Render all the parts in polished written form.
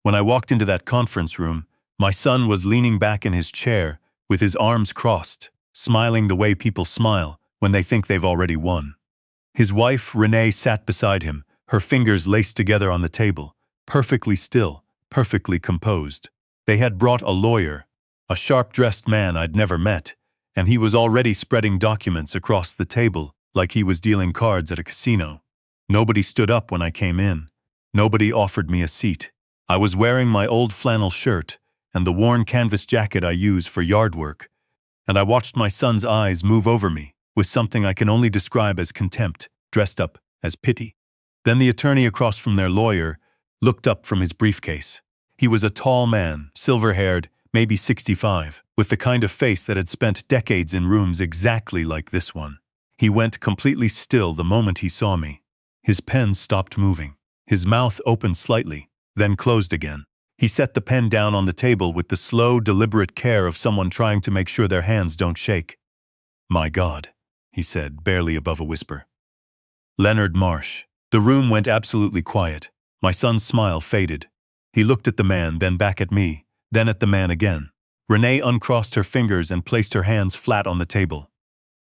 When I walked into that conference room, my son was leaning back in his chair with his arms crossed, smiling the way people smile when they think they've already won. His wife, Renee, sat beside him, her fingers laced together on the table, perfectly still, perfectly composed. They had brought a lawyer, a sharp-dressed man I'd never met, and he was already spreading documents across the table like he was dealing cards at a casino. Nobody stood up when I came in. Nobody offered me a seat. I was wearing my old flannel shirt and the worn canvas jacket I use for yard work, and I watched my son's eyes move over me with something I can only describe as contempt, dressed up as pity. Then the attorney across from their lawyer looked up from his briefcase. He was a tall man, silver-haired, maybe 65, with the kind of face that had spent decades in rooms exactly like this one. He went completely still the moment he saw me. His pen stopped moving. His mouth opened slightly, then closed again. He set the pen down on the table with the slow, deliberate care of someone trying to make sure their hands don't shake. "My God," he said, barely above a whisper. "Leonard Marsh." The room went absolutely quiet. My son's smile faded. He looked at the man, then back at me, then at the man again. Renee uncrossed her fingers and placed her hands flat on the table.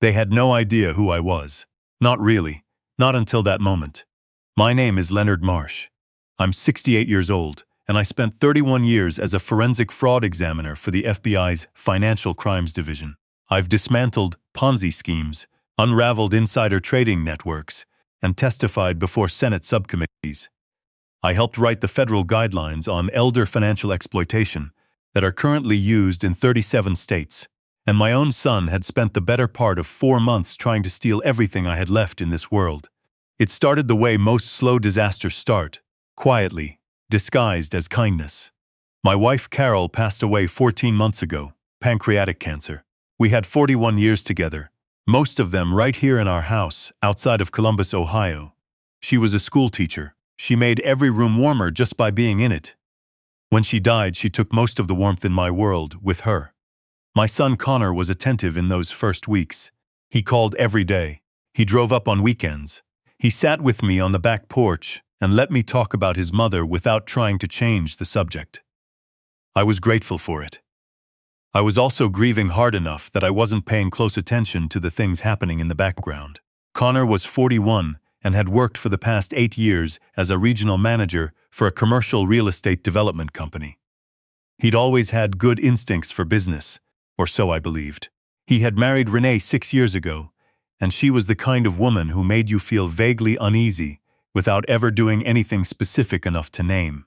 They had no idea who I was. Not really. Not until that moment. My name is Leonard Marsh. I'm 68 years old, and I spent 31 years as a forensic fraud examiner for the FBI's Financial Crimes Division. I've dismantled Ponzi schemes, unraveled insider trading networks, and testified before Senate subcommittees. I helped write the federal guidelines on elder financial exploitation that are currently used in 37 states, and my own son had spent the better part of 4 months trying to steal everything I had left in this world. It started the way most slow disasters start, quietly, disguised as kindness. My wife Carol passed away 14 months ago, pancreatic cancer. We had 41 years together, most of them right here in our house, outside of Columbus, Ohio. She was a school teacher. She made every room warmer just by being in it. When she died, she took most of the warmth in my world with her. My son Connor was attentive in those first weeks. He called every day. He drove up on weekends. He sat with me on the back porch and let me talk about his mother without trying to change the subject. I was grateful for it. I was also grieving hard enough that I wasn't paying close attention to the things happening in the background. Connor was 41 and had worked for the past 8 years as a regional manager for a commercial real estate development company. He'd always had good instincts for business, or so I believed. He had married Renee 6 years ago, and she was the kind of woman who made you feel vaguely uneasy without ever doing anything specific enough to name.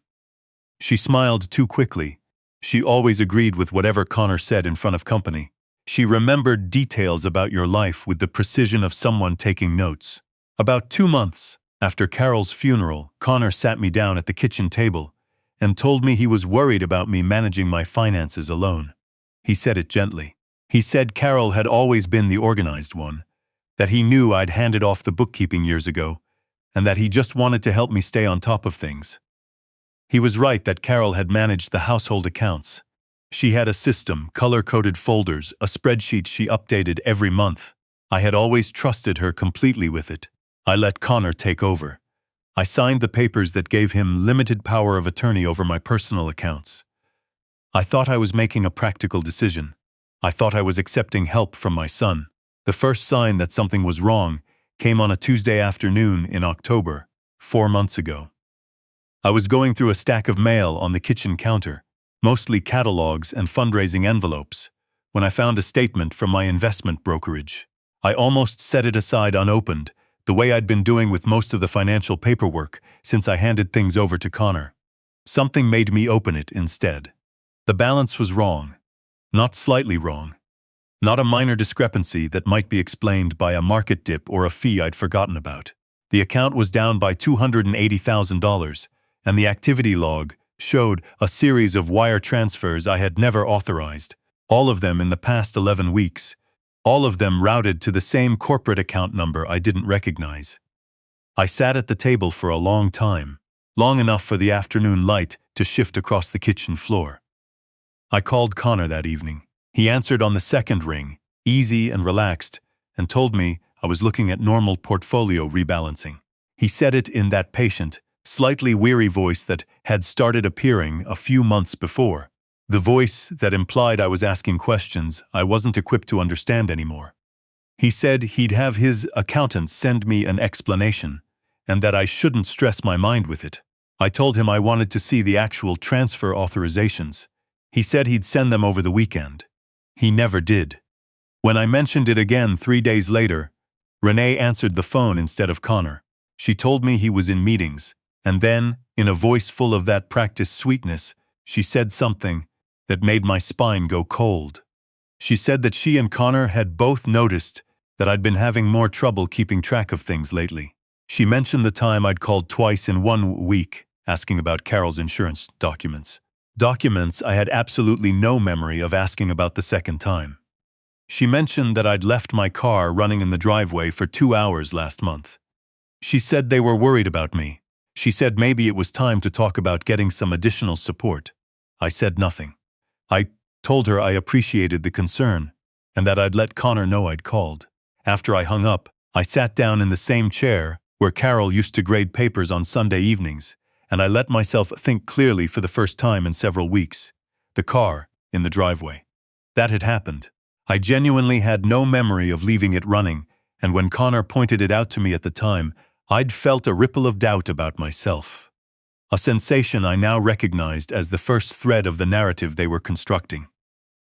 She smiled too quickly. She always agreed with whatever Connor said in front of company. She remembered details about your life with the precision of someone taking notes. About 2 months after Carol's funeral, Connor sat me down at the kitchen table and told me he was worried about me managing my finances alone. He said it gently. He said Carol had always been the organized one, that he knew I'd handed off the bookkeeping years ago, and that he just wanted to help me stay on top of things. He was right that Carol had managed the household accounts. She had a system, color-coded folders, a spreadsheet she updated every month. I had always trusted her completely with it. I let Connor take over. I signed the papers that gave him limited power of attorney over my personal accounts. I thought I was making a practical decision. I thought I was accepting help from my son. The first sign that something was wrong came on a Tuesday afternoon in October, 4 months ago. I was going through a stack of mail on the kitchen counter, mostly catalogs and fundraising envelopes, when I found a statement from my investment brokerage. I almost set it aside unopened, the way I'd been doing with most of the financial paperwork since I handed things over to Connor. Something made me open it instead. The balance was wrong. Not slightly wrong. Not a minor discrepancy that might be explained by a market dip or a fee I'd forgotten about. The account was down by $280,000, and the activity log showed a series of wire transfers I had never authorized, all of them in the past 11 weeks. All of them routed to the same corporate account number I didn't recognize. I sat at the table for a long time, long enough for the afternoon light to shift across the kitchen floor. I called Connor that evening. He answered on the second ring, easy and relaxed, and told me I was looking at normal portfolio rebalancing. He said it in that patient, slightly weary voice that had started appearing a few months before. The voice that implied I was asking questions I wasn't equipped to understand anymore. He said he'd have his accountant send me an explanation, and that I shouldn't stress my mind with it. I told him I wanted to see the actual transfer authorizations. He said he'd send them over the weekend. He never did. When I mentioned it again 3 days later, Renee answered the phone instead of Connor. She told me he was in meetings, and then, in a voice full of that practiced sweetness, she said something that made my spine go cold. She said that she and Connor had both noticed that I'd been having more trouble keeping track of things lately. She mentioned the time I'd called twice in 1 week, asking about Carol's insurance documents. Documents I had absolutely no memory of asking about the second time. She mentioned that I'd left my car running in the driveway for 2 hours last month. She said they were worried about me. She said maybe it was time to talk about getting some additional support. I said nothing. I told her I appreciated the concern, and that I'd let Connor know I'd called. After I hung up, I sat down in the same chair where Carol used to grade papers on Sunday evenings, and I let myself think clearly for the first time in several weeks. The car, in the driveway. That had happened. I genuinely had no memory of leaving it running, and when Connor pointed it out to me at the time, I'd felt a ripple of doubt about myself. A sensation I now recognized as the first thread of the narrative they were constructing.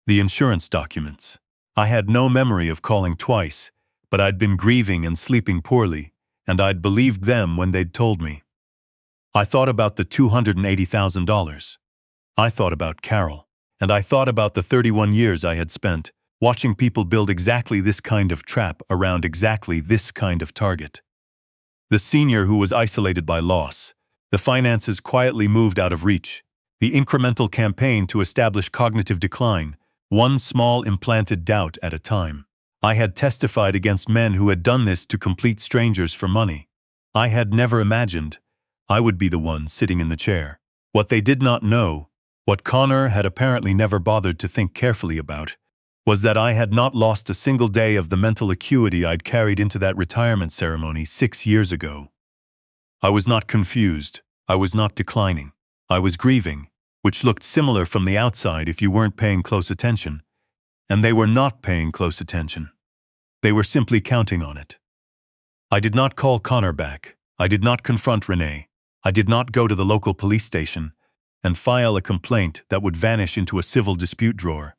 The insurance documents. I had no memory of calling twice, but I'd been grieving and sleeping poorly, and I'd believed them when they'd told me. I thought about the $280,000. I thought about Carol, and I thought about the 31 years I had spent watching people build exactly this kind of trap around exactly this kind of target. The senior who was isolated by loss, the finances quietly moved out of reach, the incremental campaign to establish cognitive decline, one small implanted doubt at a time. I had testified against men who had done this to complete strangers for money. I had never imagined I would be the one sitting in the chair. What they did not know, what Connor had apparently never bothered to think carefully about, was that I had not lost a single day of the mental acuity I'd carried into that retirement ceremony 6 years ago. I was not confused. I was not declining. I was grieving, which looked similar from the outside if you weren't paying close attention. And they were not paying close attention. They were simply counting on it. I did not call Connor back. I did not confront Renee. I did not go to the local police station and file a complaint that would vanish into a civil dispute drawer.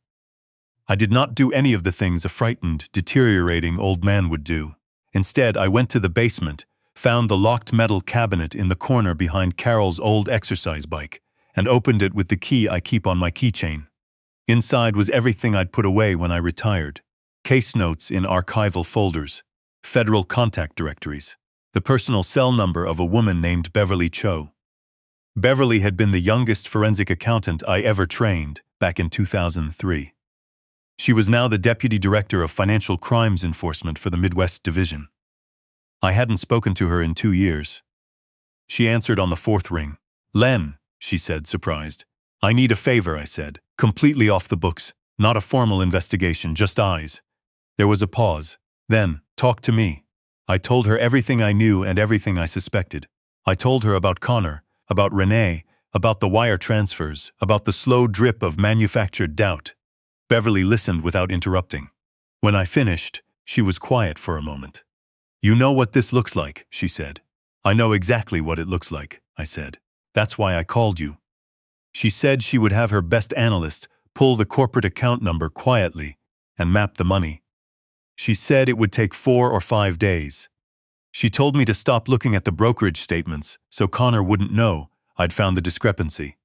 I did not do any of the things a frightened, deteriorating old man would do. Instead, I went to the basement, found the locked metal cabinet in the corner behind Carol's old exercise bike, and opened it with the key I keep on my keychain. Inside was everything I'd put away when I retired. Case notes in archival folders, federal contact directories, the personal cell number of a woman named Beverly Cho. Beverly had been the youngest forensic accountant I ever trained back in 2003. She was now the Deputy Director of Financial Crimes Enforcement for the Midwest Division. I hadn't spoken to her in 2 years. She answered on the 4th ring. "Len," she said, surprised. "I need a favor," I said. "Completely off the books. Not a formal investigation, just eyes." There was a pause. Then, "Talk to me." I told her everything I knew and everything I suspected. I told her about Connor, about Renee, about the wire transfers, about the slow drip of manufactured doubt. Beverly listened without interrupting. When I finished, she was quiet for a moment. "You know what this looks like," she said. "I know exactly what it looks like," I said. "That's why I called you." She said she would have her best analyst pull the corporate account number quietly and map the money. She said it would take 4 or 5 days. She told me to stop looking at the brokerage statements so Connor wouldn't know I'd found the discrepancy.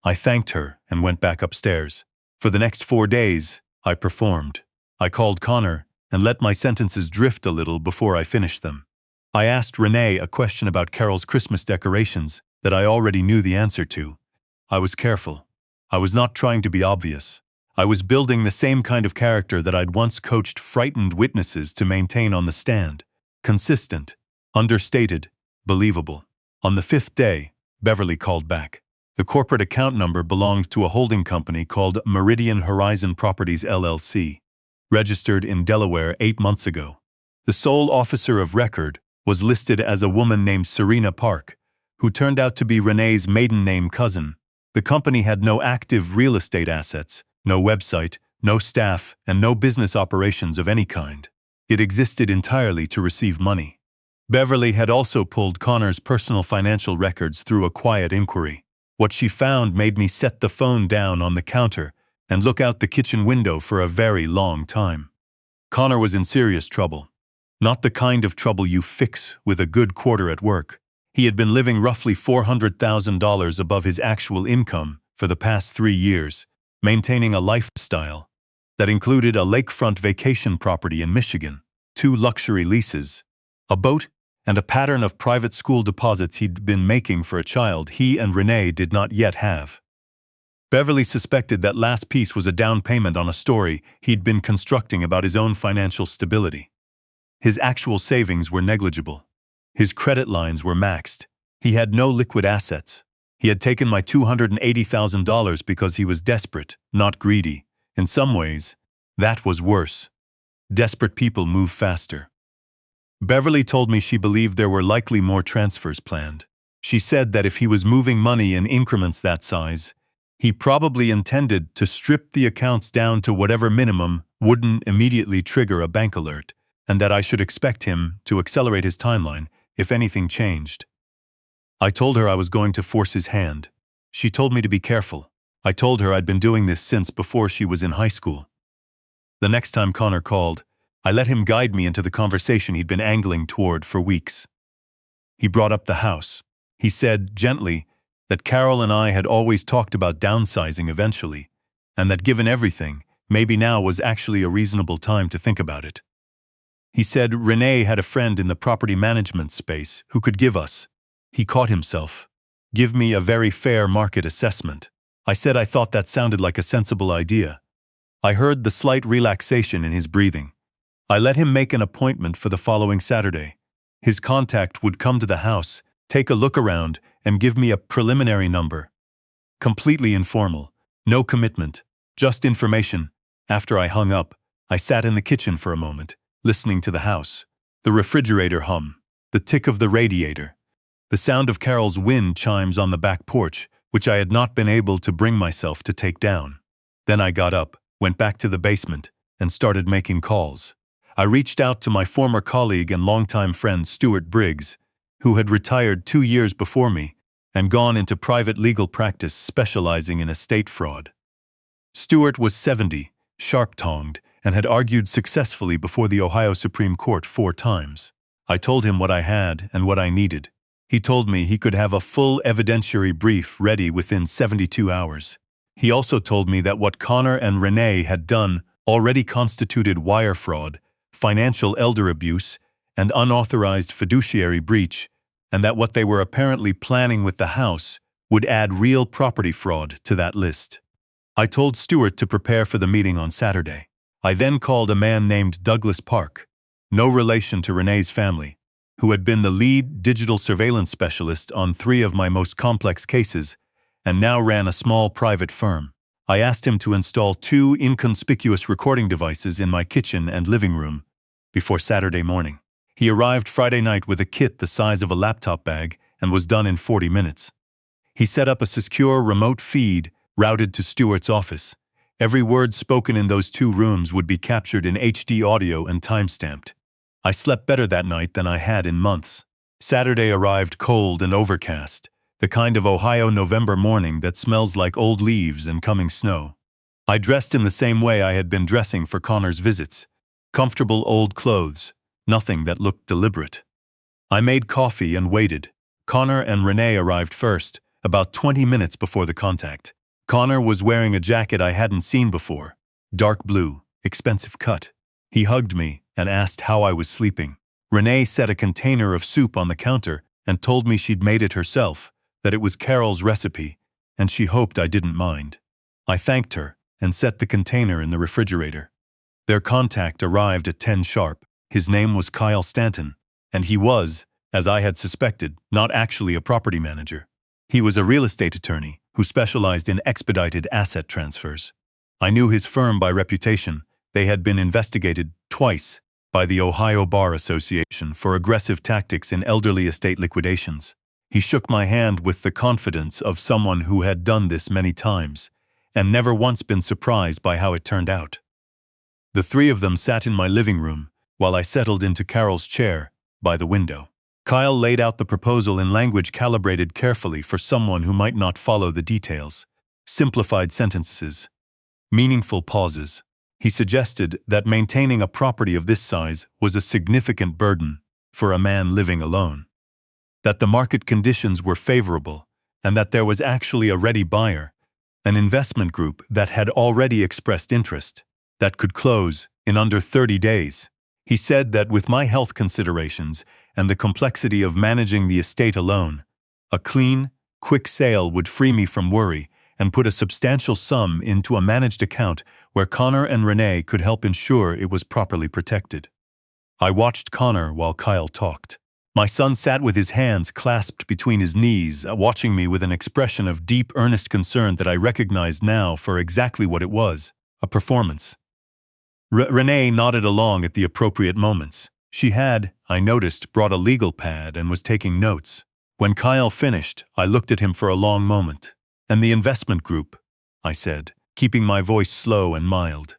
I thanked her and went back upstairs. For the next 4 days, I performed. I called Connor and let my sentences drift a little before I finished them. I asked Renee a question about Carol's Christmas decorations that I already knew the answer to. I was careful. I was not trying to be obvious. I was building the same kind of character that I'd once coached frightened witnesses to maintain on the stand. Consistent, understated, believable. On the 5th day, Beverly called back. The corporate account number belonged to a holding company called Meridian Horizon Properties LLC, registered in Delaware 8 months ago. The sole officer of record was listed as a woman named Serena Park, who turned out to be Renee's maiden name cousin. The company had no active real estate assets, no website, no staff, and no business operations of any kind. It existed entirely to receive money. Beverly had also pulled Connor's personal financial records through a quiet inquiry. What she found made me set the phone down on the counter and look out the kitchen window for a very long time. Connor was in serious trouble. Not the kind of trouble you fix with a good quarter at work. He had been living roughly $400,000 above his actual income for the past 3 years, maintaining a lifestyle that included a lakefront vacation property in Michigan, 2 luxury leases, a boat, and a pattern of private school deposits he'd been making for a child he and Renee did not yet have. Beverly suspected that last piece was a down payment on a story he'd been constructing about his own financial stability. His actual savings were negligible. His credit lines were maxed. He had no liquid assets. He had taken my $280,000 because he was desperate, not greedy. In some ways, that was worse. Desperate people move faster. Beverly told me she believed there were likely more transfers planned. She said that if he was moving money in increments that size, he probably intended to strip the accounts down to whatever minimum wouldn't immediately trigger a bank alert, and that I should expect him to accelerate his timeline if anything changed. I told her I was going to force his hand. She told me to be careful. I told her I'd been doing this since before she was in high school. The next time Connor called, I let him guide me into the conversation he'd been angling toward for weeks. He brought up the house. He said, gently, that Carol and I had always talked about downsizing eventually, and that given everything, maybe now was actually a reasonable time to think about it. He said Renee had a friend in the property management space who could give us, he caught himself, give me a very fair market assessment. I said I thought that sounded like a sensible idea. I heard the slight relaxation in his breathing. I let him make an appointment for the following Saturday. His contact would come to the house, take a look around, and give me a preliminary number. Completely informal, no commitment, just information. After I hung up, I sat in the kitchen for a moment, listening to the house. The refrigerator hum, the tick of the radiator, the sound of Carol's wind chimes on the back porch, which I had not been able to bring myself to take down. Then I got up, went back to the basement, and started making calls. I reached out to my former colleague and longtime friend Stuart Briggs, who had retired 2 years before me and gone into private legal practice specializing in estate fraud. Stuart was 70, sharp-tongued, and had argued successfully before the Ohio Supreme Court 4 times. I told him what I had and what I needed. He told me he could have a full evidentiary brief ready within 72 hours. He also told me that what Connor and Renee had done already constituted wire fraud, financial elder abuse, and unauthorized fiduciary breach, and that what they were apparently planning with the house would add real property fraud to that list. I told Stuart to prepare for the meeting on Saturday. I then called a man named Douglas Park, no relation to Renee's family, who had been the lead digital surveillance specialist on 3 of my most complex cases and now ran a small private firm. I asked him to install 2 inconspicuous recording devices in my kitchen and living room before Saturday morning. He arrived Friday night with a kit the size of a laptop bag and was done in 40 minutes. He set up a secure remote feed routed to Stuart's office. Every word spoken in those 2 rooms would be captured in HD audio and time-stamped. I slept better that night than I had in months. Saturday arrived cold and overcast, the kind of Ohio November morning that smells like old leaves and coming snow. I dressed in the same way I had been dressing for Connor's visits. Comfortable old clothes, nothing that looked deliberate. I made coffee and waited. Connor and Renee arrived first, about 20 minutes before the contact. Connor was wearing a jacket I hadn't seen before, dark blue, expensive cut. He hugged me and asked how I was sleeping. Renee set a container of soup on the counter and told me she'd made it herself, that it was Carol's recipe, and she hoped I didn't mind. I thanked her and set the container in the refrigerator. Their contact arrived at 10 sharp. His name was Kyle Stanton, and he was, as I had suspected, not actually a property manager. He was a real estate attorney who specialized in expedited asset transfers. I knew his firm by reputation. They had been investigated twice by the Ohio Bar Association for aggressive tactics in elderly estate liquidations. He shook my hand with the confidence of someone who had done this many times, and never once been surprised by how it turned out. The three of them sat in my living room, while I settled into Carol's chair, by the window. Kyle laid out the proposal in language calibrated carefully for someone who might not follow the details. Simplified sentences. Meaningful pauses. He suggested that maintaining a property of this size was a significant burden for a man living alone. That the market conditions were favorable, and that there was actually a ready buyer, an investment group that had already expressed interest, that could close in under 30 days. He said that with my health considerations and the complexity of managing the estate alone, a clean, quick sale would free me from worry and put a substantial sum into a managed account where Connor and Renee could help ensure it was properly protected. I watched Connor while Kyle talked. My son sat with his hands clasped between his knees, watching me with an expression of deep, earnest concern that I recognized now for exactly what it was, a performance. Renee nodded along at the appropriate moments. She had, I noticed, brought a legal pad and was taking notes. When Kyle finished, I looked at him for a long moment. "And the investment group," I said, keeping my voice slow and mild.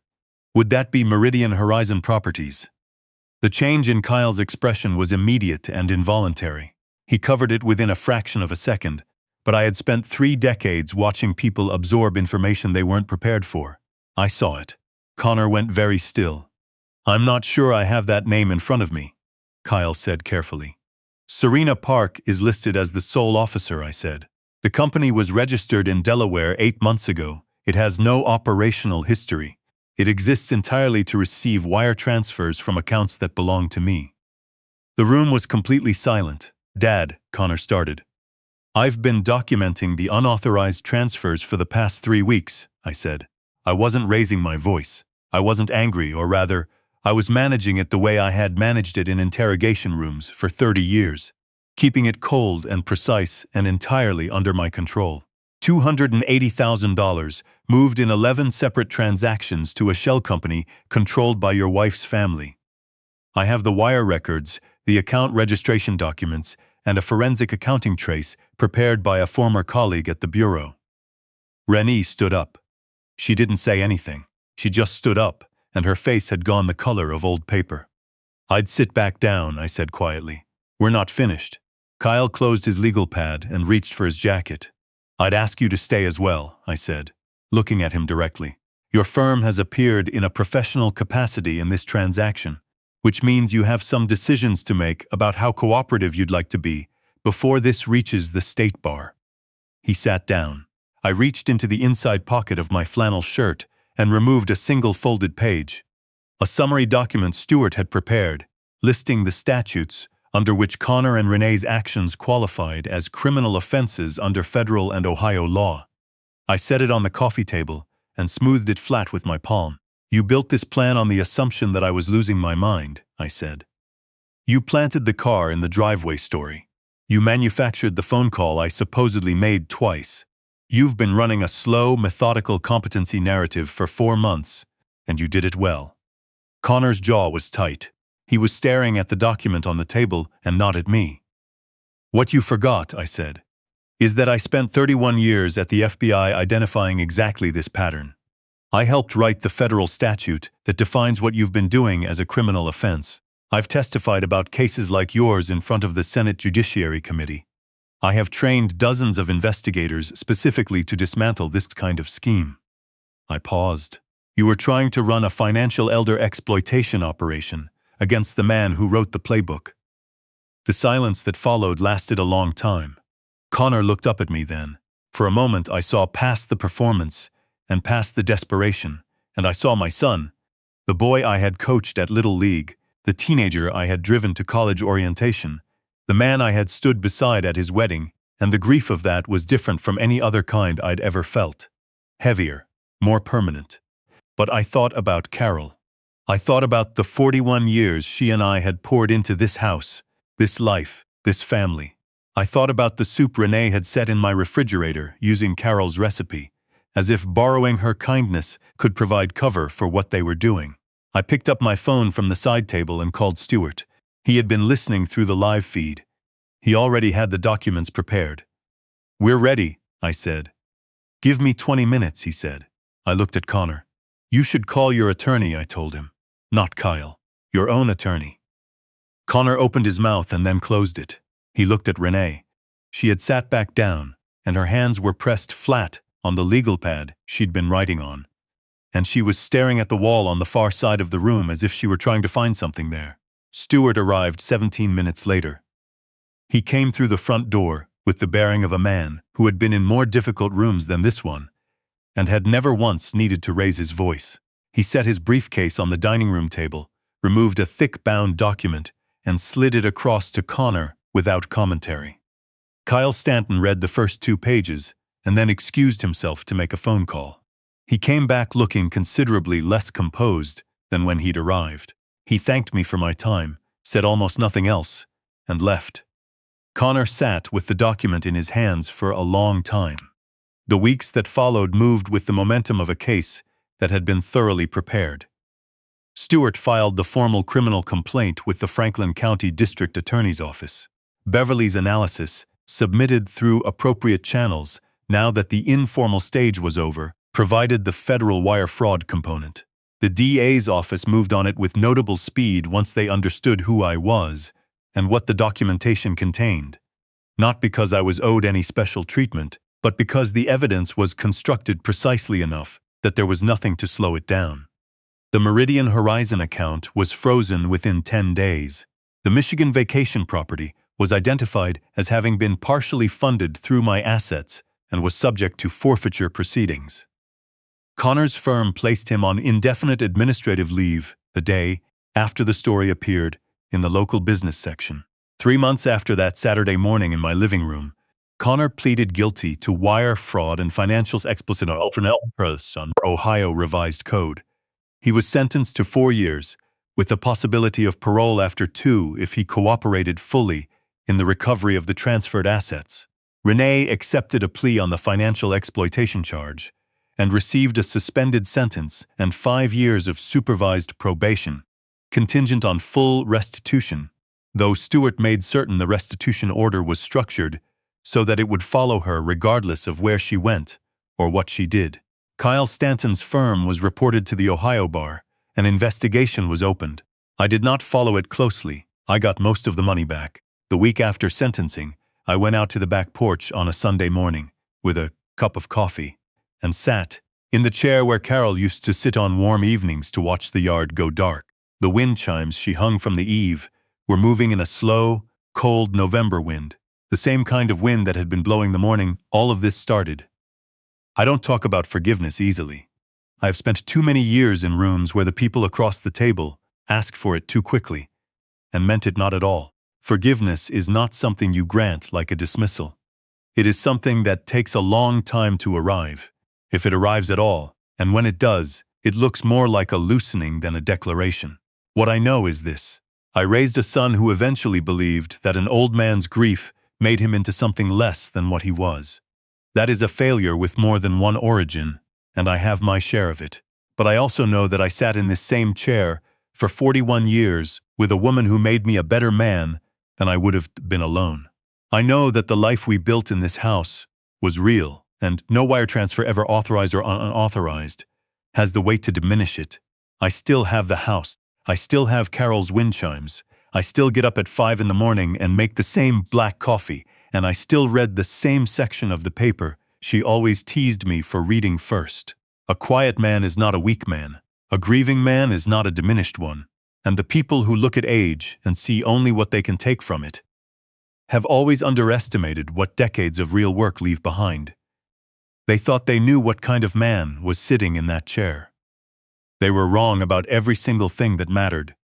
"Would that be Meridian Horizon Properties?" The change in Kyle's expression was immediate and involuntary. He covered it within a fraction of a second, but I had spent 3 decades watching people absorb information they weren't prepared for. I saw it. Connor went very still. "I'm not sure I have that name in front of me," Kyle said carefully. "Serena Park is listed as the sole officer," I said. "The company was registered in Delaware 8 months ago. It has no operational history. It exists entirely to receive wire transfers from accounts that belong to me." The room was completely silent. "Dad," Connor started. "I've been documenting the unauthorized transfers for the past 3 weeks," I said. I wasn't raising my voice. I wasn't angry, or rather, I was managing it the way I had managed it in interrogation rooms for 30 years, keeping it cold and precise and entirely under my control. $280,000 moved in 11 separate transactions to a shell company controlled by your wife's family. I have the wire records, the account registration documents, and a forensic accounting trace prepared by a former colleague at the bureau. Renee stood up. She didn't say anything. She just stood up, and her face had gone the color of old paper. "I'd sit back down," I said quietly. "We're not finished." Kyle closed his legal pad and reached for his jacket. "I'd ask you to stay as well," I said, looking at him directly. "Your firm has appeared in a professional capacity in this transaction, which means you have some decisions to make about how cooperative you'd like to be before this reaches the state bar." He sat down. I reached into the inside pocket of my flannel shirt and removed a single folded page. A summary document Stewart had prepared, listing the statutes under which Connor and Renee's actions qualified as criminal offenses under federal and Ohio law. I set it on the coffee table and smoothed it flat with my palm. "You built this plan on the assumption that I was losing my mind," I said. "You planted the car in the driveway story. You manufactured the phone call I supposedly made twice. You've been running a slow, methodical competency narrative for 4 months, and you did it well." Connor's jaw was tight. He was staring at the document on the table and not at me. "What you forgot," I said, "is that I spent 31 years at the FBI identifying exactly this pattern. I helped write the federal statute that defines what you've been doing as a criminal offense. I've testified about cases like yours in front of the Senate Judiciary Committee. I have trained dozens of investigators specifically to dismantle this kind of scheme." I paused. "You were trying to run a financial elder exploitation operation against the man who wrote the playbook." The silence that followed lasted a long time. Connor looked up at me then. For a moment I saw past the performance and past the desperation, and I saw my son, the boy I had coached at Little League, the teenager I had driven to college orientation, the man I had stood beside at his wedding, and the grief of that was different from any other kind I'd ever felt. Heavier, more permanent. But I thought about Carol. I thought about the 41 years she and I had poured into this house, this life, this family. I thought about the soup Renee had set in my refrigerator using Carol's recipe, as if borrowing her kindness could provide cover for what they were doing. I picked up my phone from the side table and called Stewart. He had been listening through the live feed. He already had the documents prepared. "We're ready," I said. "Give me 20 minutes," he said. I looked at Connor. "You should call your attorney," I told him. "Not Kyle. Your own attorney." Connor opened his mouth and then closed it. He looked at Renee. She had sat back down, and her hands were pressed flat on the legal pad she'd been writing on. And she was staring at the wall on the far side of the room as if she were trying to find something there. Stuart arrived 17 minutes later. He came through the front door with the bearing of a man who had been in more difficult rooms than this one, and had never once needed to raise his voice. He set his briefcase on the dining room table, removed a thick bound document, and slid it across to Connor without commentary. Kyle Stanton read the first 2 pages and then excused himself to make a phone call. He came back looking considerably less composed than when he'd arrived. He thanked me for my time, said almost nothing else, and left. Connor sat with the document in his hands for a long time. The weeks that followed moved with the momentum of a case that had been thoroughly prepared. Stuart filed the formal criminal complaint with the Franklin County District Attorney's Office. Beverly's analysis, submitted through appropriate channels now that the informal stage was over, provided the federal wire fraud component. The DA's office moved on it with notable speed once they understood who I was and what the documentation contained. Not because I was owed any special treatment, but because the evidence was constructed precisely enough that there was nothing to slow it down. The Meridian Horizon account was frozen within 10 days. The Michigan vacation property was identified as having been partially funded through my assets and was subject to forfeiture proceedings. Connor's firm placed him on indefinite administrative leave the day after the story appeared in the local business section. 3 months after that Saturday morning in my living room, Connor pleaded guilty to wire fraud and financial exploitation on Ohio Revised Code. He was sentenced to 4 years, with the possibility of parole after 2 if he cooperated fully in the recovery of the transferred assets. Renee accepted a plea on the financial exploitation charge and received a suspended sentence and 5 years of supervised probation, contingent on full restitution, though Stuart made certain the restitution order was structured so that it would follow her regardless of where she went or what she did. Kyle Stanton's firm was reported to the Ohio bar. An investigation was opened. I did not follow it closely. I got most of the money back. The week after sentencing, I went out to the back porch on a Sunday morning with a cup of coffee and sat in the chair where Carol used to sit on warm evenings to watch the yard go dark. The wind chimes she hung from the eave were moving in a slow, cold November wind, the same kind of wind that had been blowing the morning all of this started. I don't talk about forgiveness easily. I have spent too many years in rooms where the people across the table asked for it too quickly and meant it not at all. Forgiveness is not something you grant like a dismissal. It is something that takes a long time to arrive, if it arrives at all, and when it does, it looks more like a loosening than a declaration. What I know is this: I raised a son who eventually believed that an old man's grief made him into something less than what he was. That is a failure with more than one origin, and I have my share of it. But I also know that I sat in this same chair for 41 years with a woman who made me a better man than I would have been alone. I know that the life we built in this house was real, and no wire transfer, ever authorized or unauthorized, has the weight to diminish it. I still have the house. I still have Carol's wind chimes. I still get up at 5 in the morning and make the same black coffee, and I still read the same section of the paper she always teased me for reading first. A quiet man is not a weak man. A grieving man is not a diminished one. And the people who look at age and see only what they can take from it have always underestimated what decades of real work leave behind. They thought they knew what kind of man was sitting in that chair. They were wrong about every single thing that mattered.